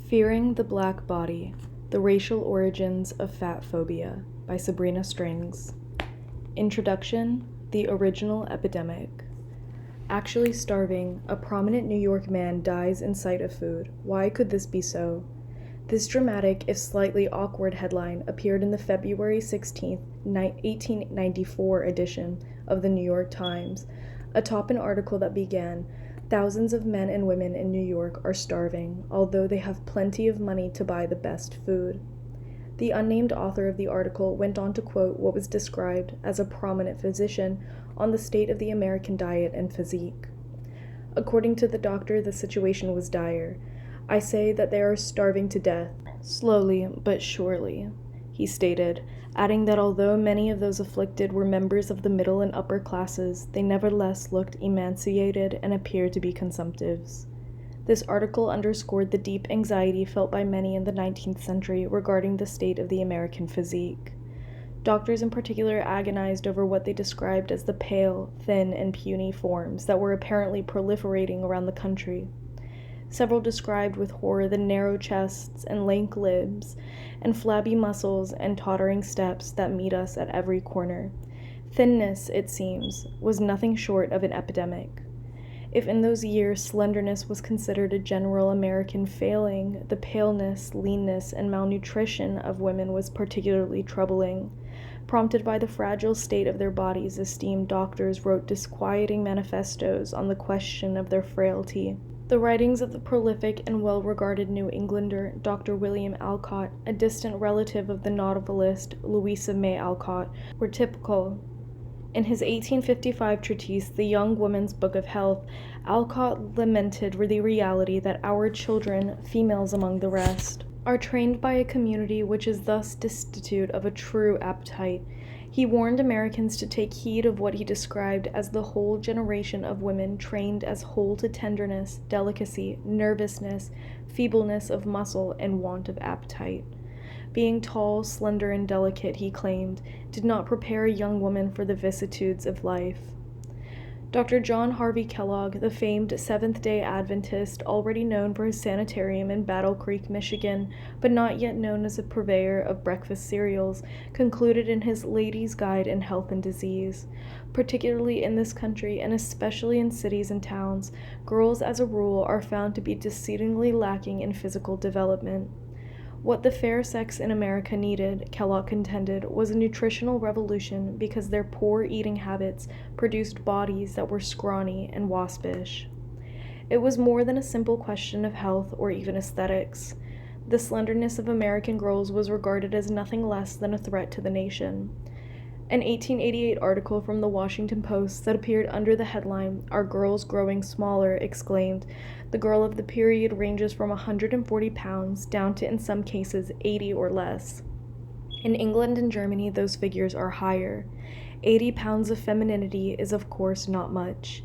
Fearing the Black Body: The Racial Origins of Fat Phobia by Sabrina Strings. Introduction: The Original Epidemic. Actually starving, a prominent New York man dies in sight of food. Why could this be so? This dramatic, if slightly awkward headline appeared in the February 16, 1894 edition of the New York Times, atop an article that began, "Thousands of men and women in New York are starving, although they have plenty of money to buy the best food." The unnamed author of the article went on to quote what was described as a prominent physician on the state of the American diet and physique. According to the doctor, the situation was dire. "I say that they are starving to death, slowly but surely," he stated, adding that although many of those afflicted were members of the middle and upper classes, they nevertheless looked emaciated and appeared to be consumptives. This article underscored the deep anxiety felt by many in the 19th century regarding the state of the American physique. Doctors in particular agonized over what they described as the pale, thin, and puny forms that were apparently proliferating around the country. Several described with horror the narrow chests and lank limbs and flabby muscles and tottering steps that meet us at every corner. Thinness, it seems, was nothing short of an epidemic. If in those years slenderness was considered a general American failing, the paleness, leanness, and malnutrition of women was particularly troubling. Prompted by the fragile state of their bodies, esteemed doctors wrote disquieting manifestos on the question of their frailty. The writings of the prolific and well-regarded New Englander, Dr. William Alcott, a distant relative of the novelist Louisa May Alcott, were typical. In his 1855 treatise, The Young Woman's Book of Health, Alcott lamented the reality that our children, females among the rest, are trained by a community which is thus destitute of a true appetite. He warned Americans to take heed of what he described as the whole generation of women trained as whole to tenderness, delicacy, nervousness, feebleness of muscle, and want of appetite. Being tall, slender, and delicate, he claimed, did not prepare a young woman for the vicissitudes of life. Dr. John Harvey Kellogg, the famed Seventh-day Adventist, already known for his sanitarium in Battle Creek, Michigan, but not yet known as a purveyor of breakfast cereals, concluded in his Lady's Guide in Health and Disease. Particularly in this country, and especially in cities and towns, girls as a rule are found to be exceedingly lacking in physical development. What the fair sex in America needed, Kellogg contended, was a nutritional revolution because their poor eating habits produced bodies that were scrawny and waspish. It was more than a simple question of health or even aesthetics. The slenderness of American girls was regarded as nothing less than a threat to the nation. An 1888 article from the Washington Post that appeared under the headline, "Are Girls Growing Smaller?" exclaimed, "The girl of the period ranges from 140 pounds down to, in some cases, 80 or less. In England and Germany, those figures are higher. 80 pounds of femininity is, of course, not much."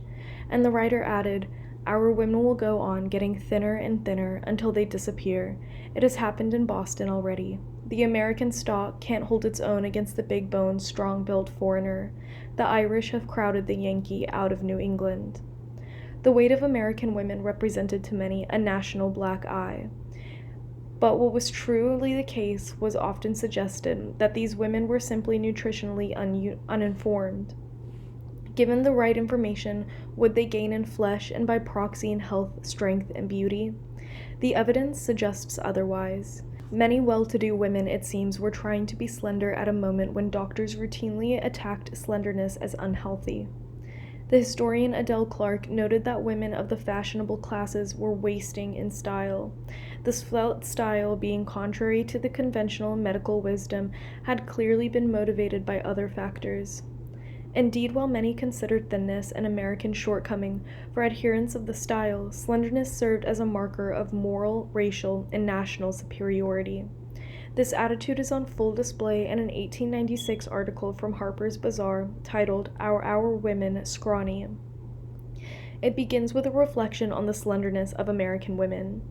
And the writer added, "Our women will go on getting thinner and thinner until they disappear. It has happened in Boston already. The American stock can't hold its own against the big-boned, strong-built foreigner. The Irish have crowded the Yankee out of New England." The weight of American women represented to many a national black eye. But what was truly the case was often suggested, that these women were simply nutritionally uninformed. Given the right information, would they gain in flesh and by proxy in health, strength, and beauty? The evidence suggests otherwise. Many well-to-do women, it seems, were trying to be slender at a moment when doctors routinely attacked slenderness as unhealthy. The historian Adele Clark noted that women of the fashionable classes were wasting in style. This felt style, being contrary to the conventional medical wisdom, had clearly been motivated by other factors. Indeed, while many considered thinness an American shortcoming, for adherents of the style, slenderness served as a marker of moral, racial, and national superiority. This attitude is on full display in an 1896 article from Harper's Bazaar titled, "Are Our Women Scrawny?" It begins with a reflection on the slenderness of American women.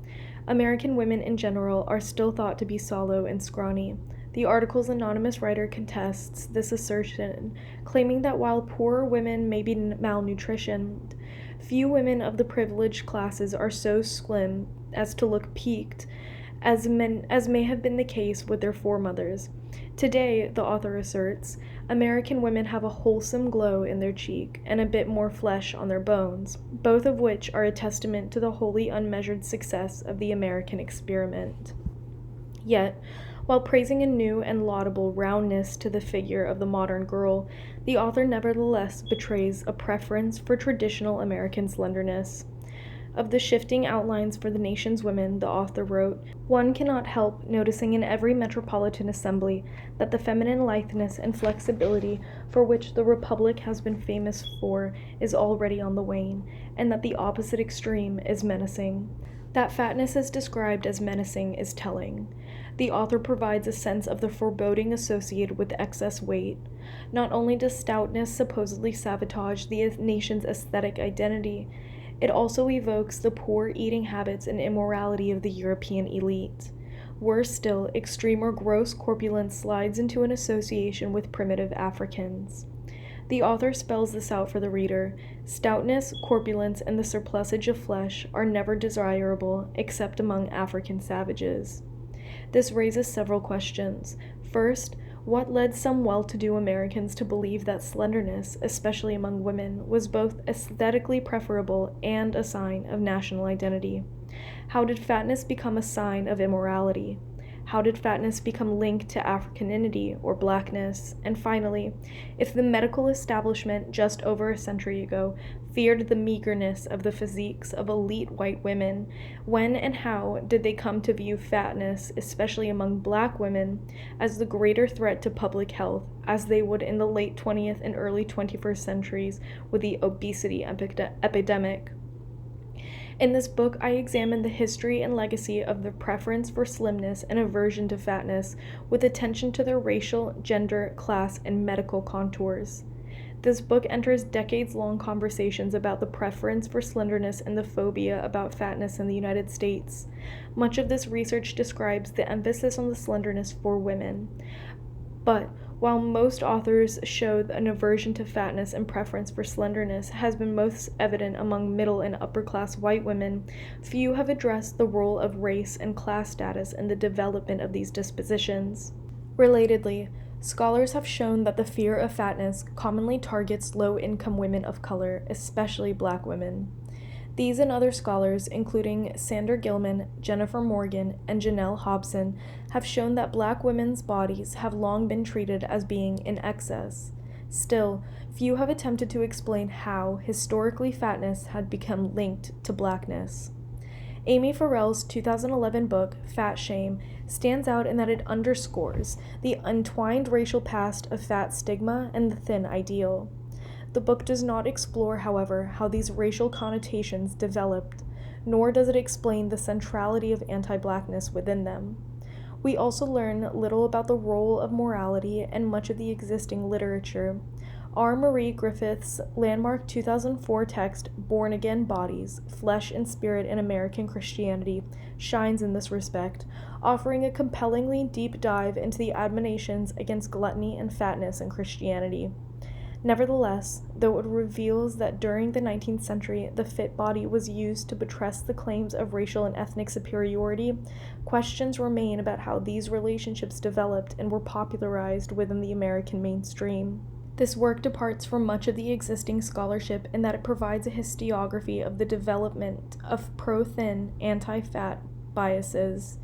American women in general are still thought to be sallow and scrawny. The article's anonymous writer contests this assertion, claiming that while poorer women may be malnutritioned, few women of the privileged classes are so slim as to look peaked, as may have been the case with their foremothers. Today, the author asserts, American women have a wholesome glow in their cheek and a bit more flesh on their bones, both of which are a testament to the wholly unmeasured success of the American experiment. Yet, while praising a new and laudable roundness to the figure of the modern girl, the author nevertheless betrays a preference for traditional American slenderness. Of the shifting outlines for the nation's women, the author wrote, one cannot help noticing in every metropolitan assembly that the feminine litheness and flexibility for which the Republic has been famous for is already on the wane, and that the opposite extreme is menacing. That fatness is described as menacing is telling. The author provides a sense of the foreboding associated with excess weight. Not only does stoutness supposedly sabotage the nation's aesthetic identity, it also evokes the poor eating habits and immorality of the European elite. Worse still, extreme or gross corpulence slides into an association with primitive Africans. The author spells this out for the reader. Stoutness, corpulence, and the surplusage of flesh are never desirable except among African savages. This raises several questions. First, what led some well-to-do Americans to believe that slenderness, especially among women, was both aesthetically preferable and a sign of national identity? How did fatness become a sign of immorality? How did fatness become linked to Africanity or blackness? And finally, if the medical establishment just over a century ago feared the meagerness of the physiques of elite white women, when and how did they come to view fatness, especially among black women, as the greater threat to public health, as they would in the late 20th and early 21st centuries with the obesity epidemic? In this book, I examine the history and legacy of the preference for slimness and aversion to fatness, with attention to their racial, gender, class, and medical contours. This book enters decades-long conversations about the preference for slenderness and the phobia about fatness in the United States. Much of this research describes the emphasis on the slenderness for women. But while most authors show an aversion to fatness and preference for slenderness has been most evident among middle and upper-class white women, few have addressed the role of race and class status in the development of these dispositions. Relatedly, scholars have shown that the fear of fatness commonly targets low-income women of color, especially black women. These and other scholars, including Sander Gilman, Jennifer Morgan, and Janelle Hobson, have shown that black women's bodies have long been treated as being in excess. Still, few have attempted to explain how, historically, fatness had become linked to blackness. Amy Farrell's 2011 book, Fat Shame, stands out in that it underscores the entwined racial past of fat stigma and the thin ideal. The book does not explore, however, how these racial connotations developed, nor does it explain the centrality of anti-blackness within them. We also learn little about the role of morality and much of the existing literature. R. Marie Griffith's landmark 2004 text, Born Again Bodies, Flesh and Spirit in American Christianity, shines in this respect, offering a compellingly deep dive into the admonitions against gluttony and fatness in Christianity. Nevertheless, though it reveals that during the 19th century the fit body was used to buttress the claims of racial and ethnic superiority, questions remain about how these relationships developed and were popularized within the American mainstream. This work departs from much of the existing scholarship in that it provides a historiography of the development of pro-thin, anti-fat biases.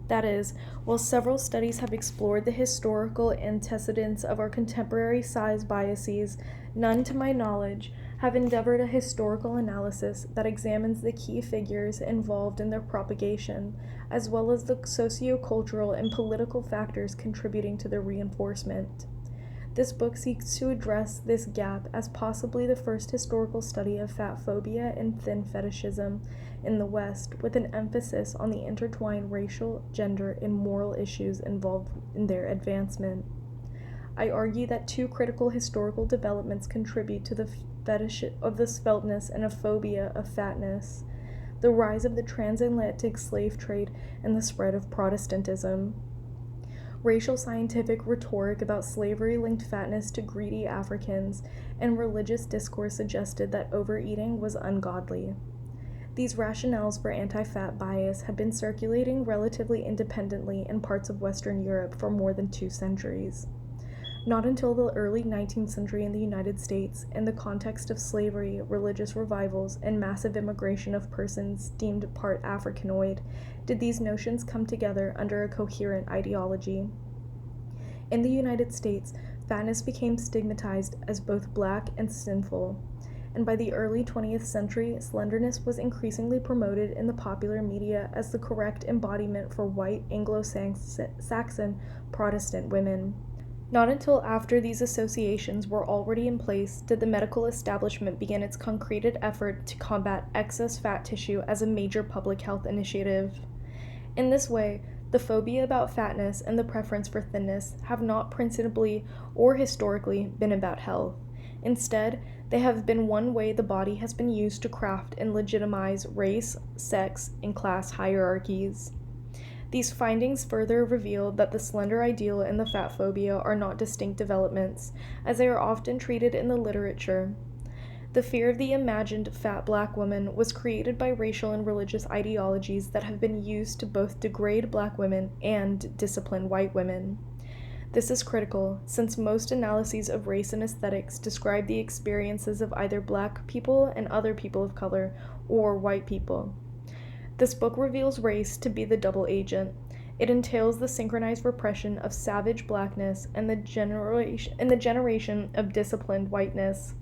That is, while several studies have explored the historical antecedents of our contemporary size biases, none, to my knowledge, have endeavored a historical analysis that examines the key figures involved in their propagation, as well as the socio-cultural and political factors contributing to their reinforcement. This book seeks to address this gap as possibly the first historical study of fat phobia and thin fetishism in the West, with an emphasis on the intertwined racial, gender, and moral issues involved in their advancement. I argue that two critical historical developments contribute to the fetish of the sveltness and a phobia of fatness: the rise of the transatlantic slave trade and the spread of Protestantism. Racial scientific rhetoric about slavery linked fatness to greedy Africans, and religious discourse suggested that overeating was ungodly. These rationales for anti-fat bias have been circulating relatively independently in parts of Western Europe for more than 2 centuries. Not until the early 19th century in the United States, in the context of slavery, religious revivals, and massive immigration of persons deemed part Africanoid, did these notions come together under a coherent ideology. In the United States, fatness became stigmatized as both black and sinful, and by the early 20th century, slenderness was increasingly promoted in the popular media as the correct embodiment for white Anglo-Saxon Protestant women. Not until after these associations were already in place did the medical establishment begin its concreted effort to combat excess fat tissue as a major public health initiative. In this way, the phobia about fatness and the preference for thinness have not principally or historically been about health. Instead, they have been one way the body has been used to craft and legitimize race, sex, and class hierarchies. These findings further reveal that the slender ideal and the fat phobia are not distinct developments, as they are often treated in the literature. The fear of the imagined fat black woman was created by racial and religious ideologies that have been used to both degrade black women and discipline white women. This is critical, since most analyses of race and aesthetics describe the experiences of either black people and other people of color, or white people. This book reveals race to be the double agent. It entails the synchronized repression of savage blackness and the generation of disciplined whiteness.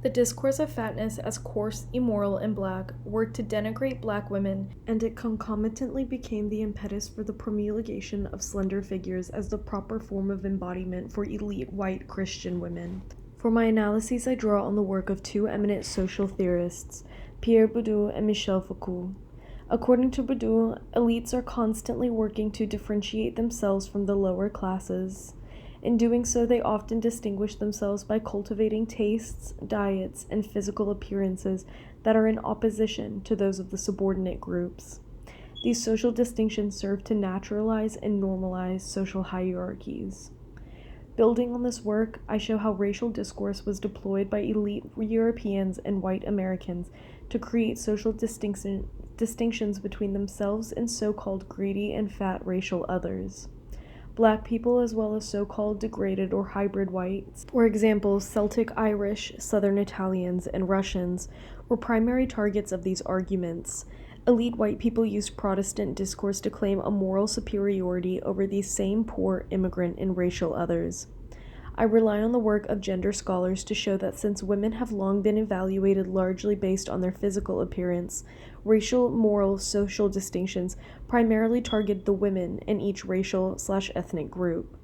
The discourse of fatness as coarse, immoral, and black worked to denigrate black women, and it concomitantly became the impetus for the promulgation of slender figures as the proper form of embodiment for elite white Christian women. For my analyses, I draw on the work of 2 eminent social theorists, Pierre Bourdieu and Michel Foucault. According to Bourdieu, elites are constantly working to differentiate themselves from the lower classes. In doing so, they often distinguish themselves by cultivating tastes, diets, and physical appearances that are in opposition to those of the subordinate groups. These social distinctions serve to naturalize and normalize social hierarchies. Building on this work, I show how racial discourse was deployed by elite Europeans and white Americans to create social distinctions between themselves and so-called greedy and fat racial others. Black people, as well as so-called degraded or hybrid whites, for example, Celtic Irish, Southern Italians, and Russians, were primary targets of these arguments. Elite white people used Protestant discourse to claim a moral superiority over these same poor immigrant and racial others. I rely on the work of gender scholars to show that since women have long been evaluated largely based on their physical appearance, racial, moral, social distinctions primarily target the women in each racial/ethnic group.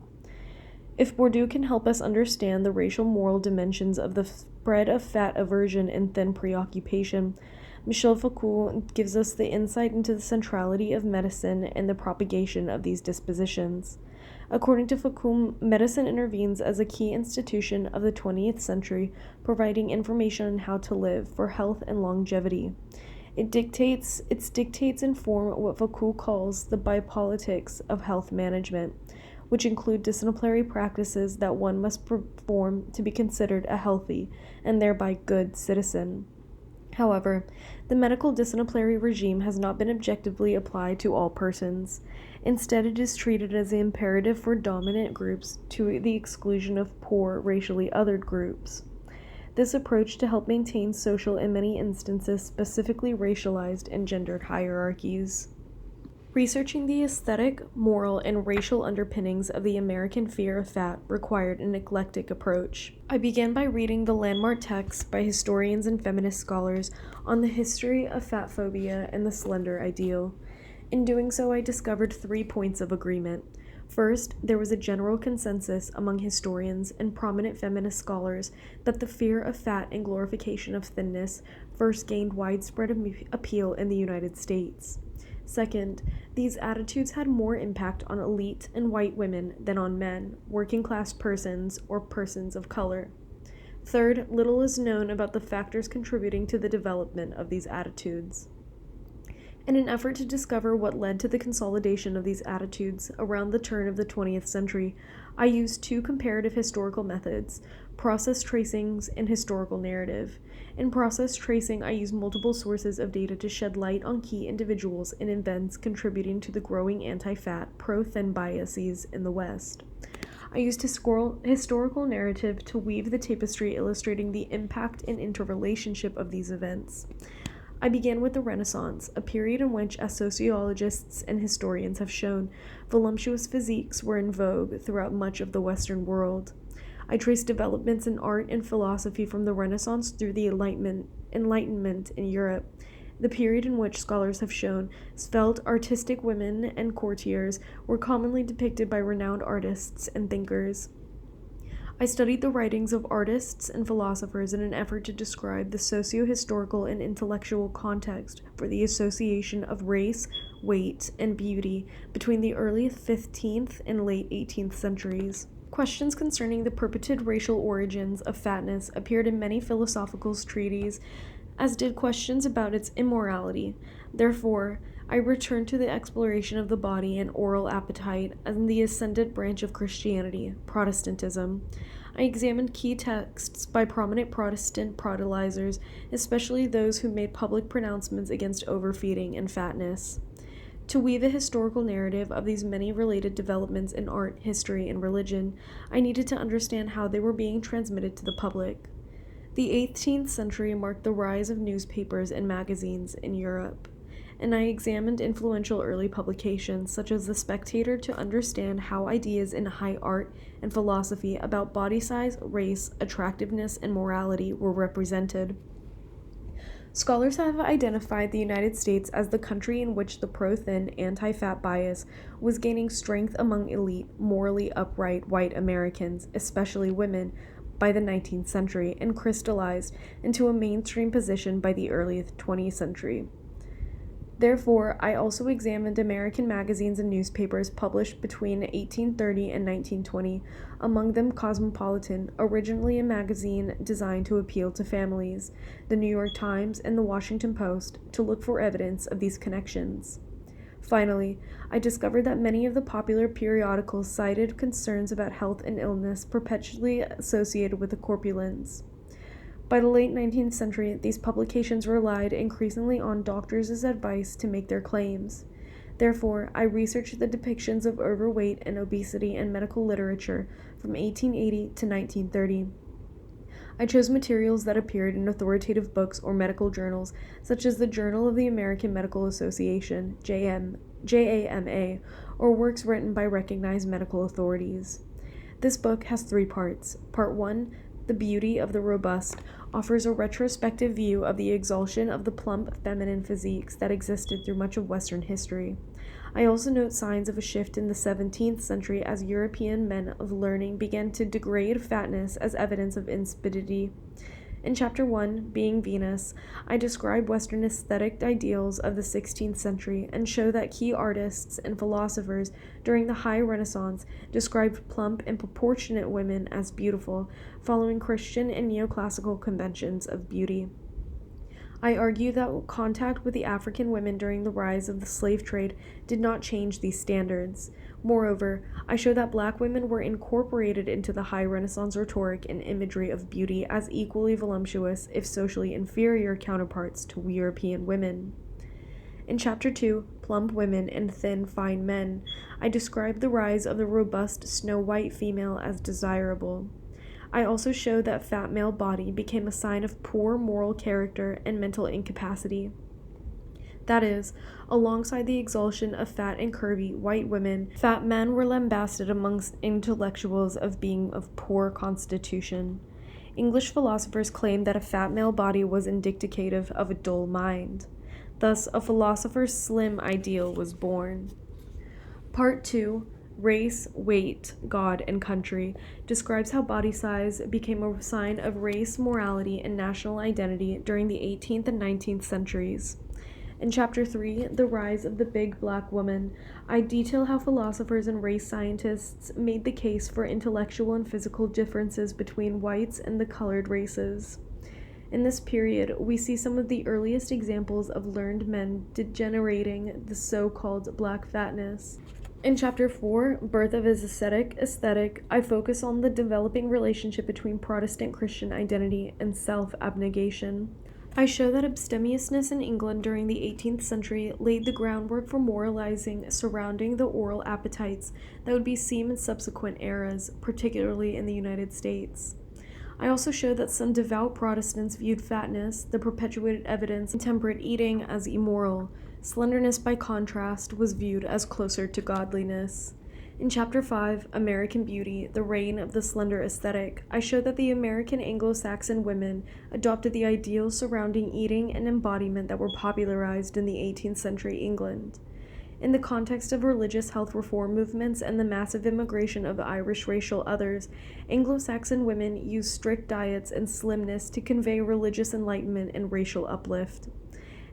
If Bourdieu can help us understand the racial moral dimensions of the spread of fat aversion and thin preoccupation, Michel Foucault gives us the insight into the centrality of medicine and the propagation of these dispositions. According to Foucault, medicine intervenes as a key institution of the 20th century, providing information on how to live for health and longevity. Its dictates inform what Foucault calls the biopolitics of health management, which include disciplinary practices that one must perform to be considered a healthy and thereby good citizen. However, the medical disciplinary regime has not been objectively applied to all persons. Instead, it is treated as the imperative for dominant groups to the exclusion of poor, racially othered groups. This approach to help maintain social, in many instances, specifically racialized and gendered hierarchies. Researching the aesthetic, moral, and racial underpinnings of the American fear of fat required an eclectic approach. I began by reading the landmark texts by historians and feminist scholars on the history of fat phobia and the slender ideal. In doing so, I discovered 3 points of agreement. First, there was a general consensus among historians and prominent feminist scholars that the fear of fat and glorification of thinness first gained widespread appeal in the United States. Second, these attitudes had more impact on elite and white women than on men, working-class persons, or persons of color. Third, little is known about the factors contributing to the development of these attitudes. In an effort to discover what led to the consolidation of these attitudes around the turn of the 20th century, I used 2 comparative historical methods, process tracings and historical narrative. In process tracing, I use multiple sources of data to shed light on key individuals and events contributing to the growing anti-fat, pro-thin biases in the West. I used historical narrative to weave the tapestry illustrating the impact and interrelationship of these events. I began with the Renaissance, a period in which, as sociologists and historians have shown, voluptuous physiques were in vogue throughout much of the Western world. I traced developments in art and philosophy from the Renaissance through the Enlightenment in Europe, the period in which scholars have shown svelte artistic women and courtiers were commonly depicted by renowned artists and thinkers. I studied the writings of artists and philosophers in an effort to describe the socio-historical and intellectual context for the association of race, weight, and beauty between the early 15th and late 18th centuries. Questions concerning the purported racial origins of fatness appeared in many philosophical treatises, as did questions about its immorality. Therefore, I returned to the exploration of the body and oral appetite and the ascendant branch of Christianity, Protestantism. I examined key texts by prominent Protestant proselyters, especially those who made public pronouncements against overfeeding and fatness. To weave a historical narrative of these many related developments in art, history, and religion, I needed to understand how they were being transmitted to the public. The 18th century marked the rise of newspapers and magazines in Europe, and I examined influential early publications such as The Spectator to understand how ideas in high art and philosophy about body size, race, attractiveness, and morality were represented. Scholars have identified the United States as the country in which the pro-thin, anti-fat bias was gaining strength among elite, morally upright white Americans, especially women, by the 19th century and crystallized into a mainstream position by the early 20th century. Therefore, I also examined American magazines and newspapers published between 1830 and 1920, among them Cosmopolitan, originally a magazine designed to appeal to families, the New York Times, and the Washington Post, to look for evidence of these connections. Finally, I discovered that many of the popular periodicals cited concerns about health and illness perpetually associated with the corpulence. By the late 19th century, these publications relied increasingly on doctors' advice to make their claims. Therefore, I researched the depictions of overweight and obesity in medical literature from 1880 to 1930. I chose materials that appeared in authoritative books or medical journals, such as the Journal of the American Medical Association, JAMA, or works written by recognized medical authorities. This book has 3 parts. Part 1, The Beauty of the Robust, offers a retrospective view of the exaltation of the plump feminine physiques that existed through much of Western history. I also note signs of a shift in the 17th century as European men of learning began to degrade fatness as evidence of insipidity. In Chapter 1, Being Venus, I describe Western aesthetic ideals of the 16th century and show that key artists and philosophers during the High Renaissance described plump and proportionate women as beautiful, following Christian and neoclassical conventions of beauty. I argue that contact with the African women during the rise of the slave trade did not change these standards. Moreover, I show that black women were incorporated into the High Renaissance rhetoric and imagery of beauty as equally voluptuous, if socially inferior, counterparts to European women. In Chapter 2, Plump Women and Thin, Fine Men, I describe the rise of the robust, snow-white female as desirable. I also show that fat male body became a sign of poor moral character and mental incapacity. That is, alongside the exaltation of fat and curvy white women, fat men were lambasted amongst intellectuals of being of poor constitution. English philosophers claimed that a fat male body was indicative of a dull mind. Thus, a philosopher's slim ideal was born. Part 2, Race, Weight, God, and Country, describes how body size became a sign of race, morality, and national identity during the 18th and 19th centuries. In Chapter 3, The Rise of the Big Black Woman, I detail how philosophers and race scientists made the case for intellectual and physical differences between whites and the colored races. In this period, we see some of the earliest examples of learned men degenerating the so-called black fatness. In Chapter 4, Birth of His Aesthetic, I focus on the developing relationship between Protestant Christian identity and self-abnegation. I show that abstemiousness in England during the 18th century laid the groundwork for moralizing surrounding the oral appetites that would be seen in subsequent eras, particularly in the United States. I also show that some devout Protestants viewed fatness, the perpetuated evidence in temperate eating, as immoral. Slenderness, by contrast, was viewed as closer to godliness. In Chapter 5, American Beauty, the Reign of the Slender Aesthetic, I show that the American Anglo-Saxon women adopted the ideals surrounding eating and embodiment that were popularized in the 18th century England. In the context of religious health reform movements and the massive immigration of Irish racial others, Anglo-Saxon women used strict diets and slimness to convey religious enlightenment and racial uplift.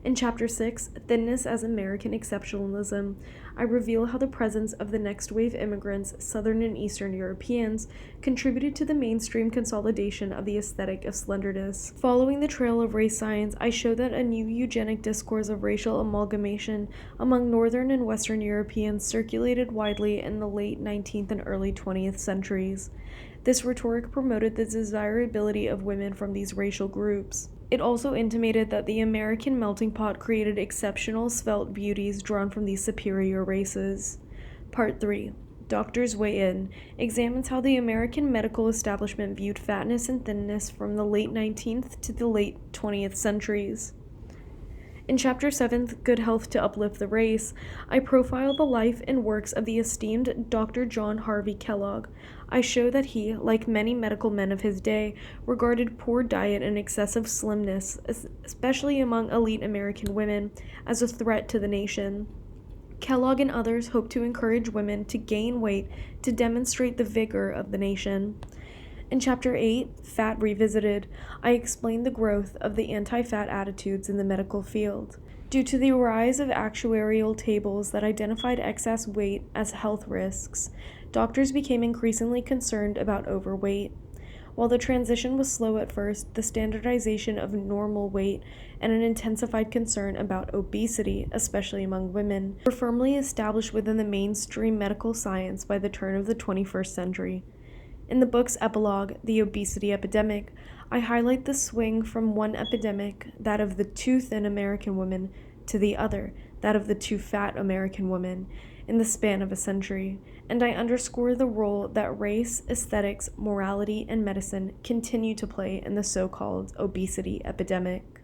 In Chapter 6, Thinness as American Exceptionalism, I reveal how the presence of the next wave immigrants, Southern and Eastern Europeans, contributed to the mainstream consolidation of the aesthetic of slenderness. Following the trail of race science, I show that a new eugenic discourse of racial amalgamation among Northern and Western Europeans circulated widely in the late 19th and early 20th centuries. This rhetoric promoted the desirability of women from these racial groups. It also intimated that the American melting pot created exceptional svelte beauties drawn from these superior races. Part 3. Doctors Weigh In examines how the American medical establishment viewed fatness and thinness from the late 19th to the late 20th centuries. In Chapter 7, Good Health to Uplift the Race, I profile the life and works of the esteemed Dr. John Harvey Kellogg. I show that he, like many medical men of his day, regarded poor diet and excessive slimness, especially among elite American women, as a threat to the nation. Kellogg and others hoped to encourage women to gain weight to demonstrate the vigor of the nation. In Chapter 8, Fat Revisited, I explain the growth of the anti-fat attitudes in the medical field. Due to the rise of actuarial tables that identified excess weight as health risks, doctors became increasingly concerned about overweight. While the transition was slow at first, the standardization of normal weight and an intensified concern about obesity, especially among women, were firmly established within the mainstream medical science by the turn of the 21st century. In the book's epilogue, The Obesity Epidemic, I highlight the swing from one epidemic, that of the too thin American woman, to the other, that of the too fat American woman, in the span of a century, and I underscore the role that race, aesthetics, morality, and medicine continue to play in the so-called obesity epidemic.